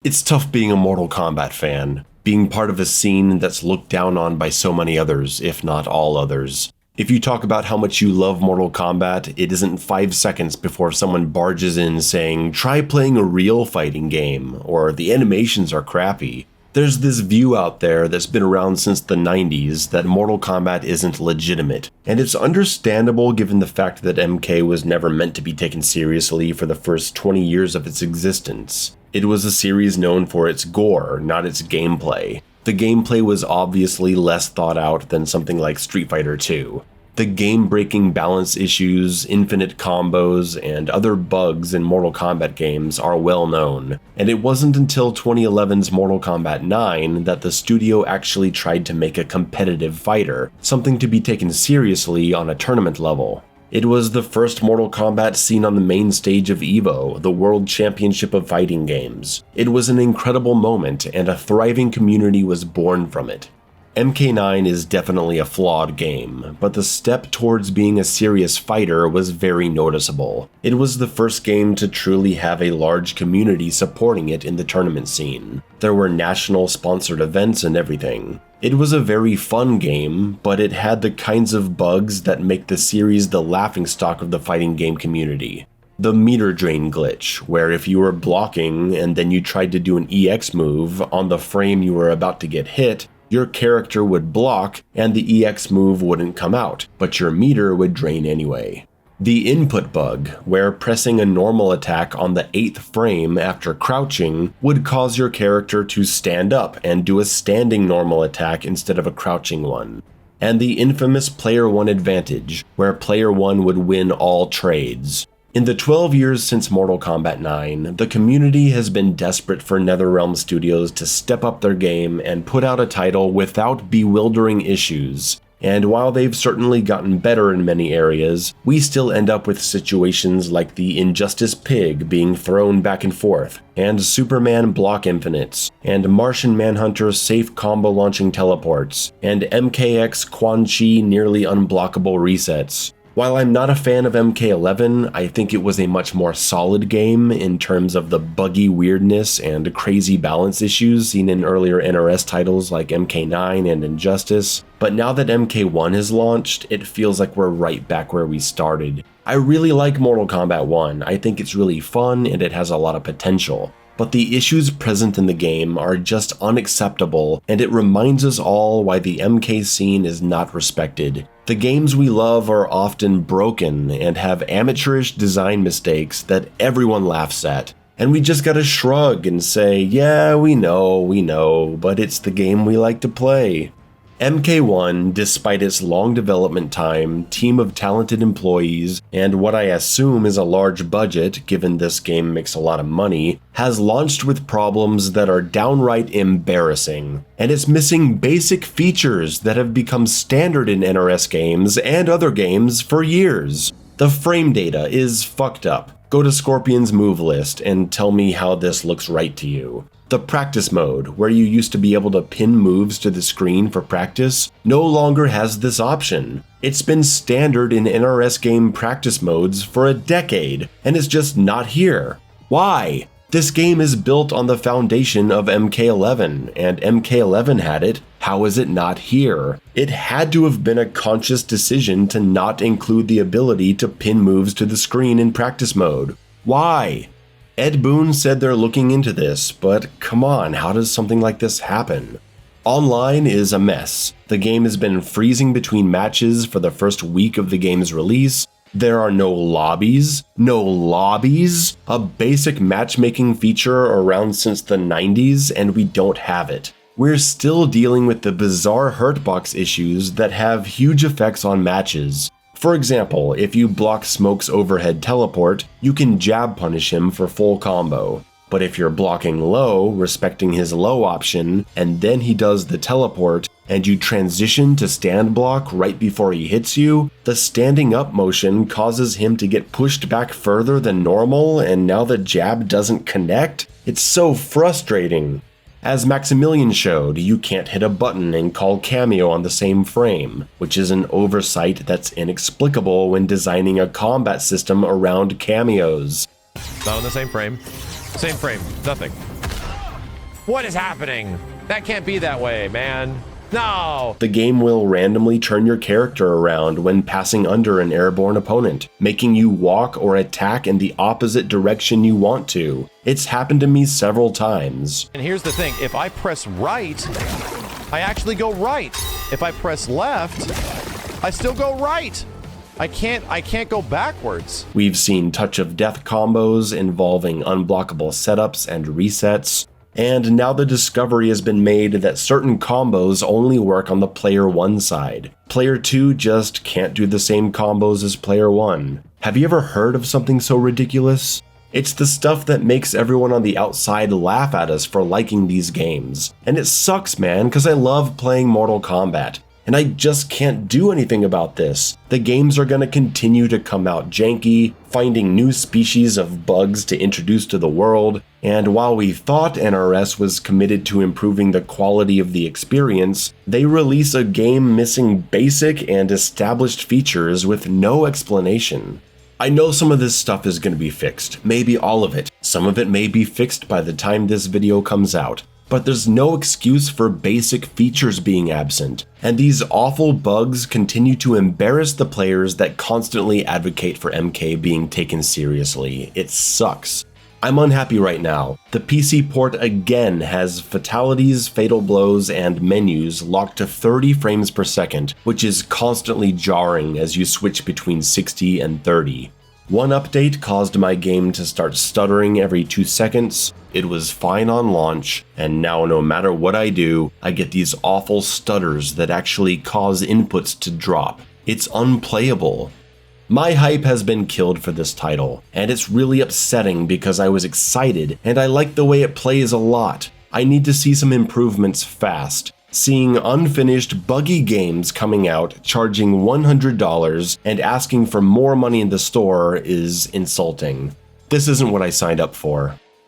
It's tough being a Mortal Kombat fan, being part of a scene that's looked down on by so many others, if not all others. If you talk about how much you love Mortal Kombat, it isn't 5 seconds before someone barges in saying, "Try playing a real fighting game," or "the animations are crappy." There's this view out there that's been around since the 90s that Mortal Kombat isn't legitimate, and it's understandable given the fact that MK was never meant to be taken seriously for the first 20 years of its existence. It was a series known for its gore, not its gameplay. The gameplay was obviously less thought out than something like Street Fighter 2. The game-breaking balance issues, infinite combos, and other bugs in Mortal Kombat games are well known, and it wasn't until 2011's Mortal Kombat 9 that the studio actually tried to make a competitive fighter, something to be taken seriously on a tournament level. It was the first Mortal Kombat seen on the main stage of EVO, the World Championship of Fighting Games. It was an incredible moment, and a thriving community was born from it. MK9 is definitely a flawed game, but the step towards being a serious fighter was very noticeable. It was the first game to truly have a large community supporting it in the tournament scene. There were national sponsored events and everything. It was a very fun game, but it had the kinds of bugs that make the series the laughingstock of the fighting game community. The meter drain glitch, where if you were blocking and then you tried to do an EX move on the frame you were about to get hit, your character would block and the EX move wouldn't come out, but your meter would drain anyway. The input bug, where pressing a normal attack on the 8th frame after crouching would cause your character to stand up and do a standing normal attack instead of a crouching one. And the infamous Player 1 advantage, where Player 1 would win all trades. In the 12 years since Mortal Kombat 9, the community has been desperate for NetherRealm Studios to step up their game and put out a title without bewildering issues. And while they've certainly gotten better in many areas, we still end up with situations like the Injustice Pig being thrown back and forth, and Superman block infinites, and Martian Manhunter safe combo launching teleports, and MKX Quan Chi nearly unblockable resets. While I'm not a fan of MK11, I think it was a much more solid game in terms of the buggy weirdness and crazy balance issues seen in earlier NRS titles like MK9 and Injustice. But now that MK1 has launched, it feels like we're right back where we started. I really like Mortal Kombat 1, I think it's really fun and it has a lot of potential. But the issues present in the game are just unacceptable, and it reminds us all why the MK scene is not respected. The games we love are often broken and have amateurish design mistakes that everyone laughs at. And we just gotta shrug and say, yeah, we know, but it's the game we like to play. MK1, despite its long development time, team of talented employees, and what I assume is a large budget given this game makes a lot of money, has launched with problems that are downright embarrassing, and it's missing basic features that have become standard in NRS games and other games for years. The frame data is fucked up. Go to Scorpion's move list and tell me how this looks right to you. The practice mode, where you used to be able to pin moves to the screen for practice, no longer has this option. It's been standard in NRS game practice modes for a decade, and it's just not here. Why? This game is built on the foundation of MK11, and MK11 had it. How is it not here? It had to have been a conscious decision to not include the ability to pin moves to the screen in practice mode. Why? Ed Boon said they're looking into this, but come on, how does something like this happen? Online is a mess. The game has been freezing between matches for the first week of the game's release. There are no lobbies. A basic matchmaking feature around since the 90s, and we don't have it. We're still dealing with the bizarre hurtbox issues that have huge effects on matches. For example, if you block Smoke's overhead teleport, you can jab punish him for full combo. But if you're blocking low, respecting his low option, and then he does the teleport, and you transition to stand block right before he hits you, the standing up motion causes him to get pushed back further than normal, and now the jab doesn't connect? It's so frustrating. As Maximilian showed, you can't hit a button and call cameo on the same frame, which is an oversight that's inexplicable when designing a combat system around cameos. Not on the same frame. Same frame. Nothing. What is happening? That can't be that way, man. No! The game will randomly turn your character around when passing under an airborne opponent, making you walk or attack in the opposite direction you want to. It's happened to me several times. And here's the thing, if I press right, I actually go right. If I press left, I still go right. I can't go backwards. We've seen touch of death combos involving unblockable setups and resets. And now the discovery has been made that certain combos only work on the player 1 side. Player 2 just can't do the same combos as player 1. Have you ever heard of something so ridiculous? It's the stuff that makes everyone on the outside laugh at us for liking these games. And it sucks, man, because I love playing Mortal Kombat. And I just can't do anything about this. The games are going to continue to come out janky, finding new species of bugs to introduce to the world, and while we thought NRS was committed to improving the quality of the experience, they release a game missing basic and established features with no explanation. I know some of this stuff is going to be fixed, maybe all of it. Some of it may be fixed by the time this video comes out. But there's no excuse for basic features being absent, and these awful bugs continue to embarrass the players that constantly advocate for MK being taken seriously. It sucks. I'm unhappy right now. The PC port again has fatalities, fatal blows, and menus locked to 30 frames per second, which is constantly jarring as you switch between 60 and 30. One update caused my game to start stuttering every 2 seconds. It was fine on launch, and now no matter what I do, I get these awful stutters that actually cause inputs to drop. It's unplayable. My hype has been killed for this title, and it's really upsetting because I was excited and I like the way it plays a lot. I need to see some improvements fast. Seeing unfinished, buggy games coming out, charging $100 and asking for more money in the store is insulting. This isn't what I signed up for.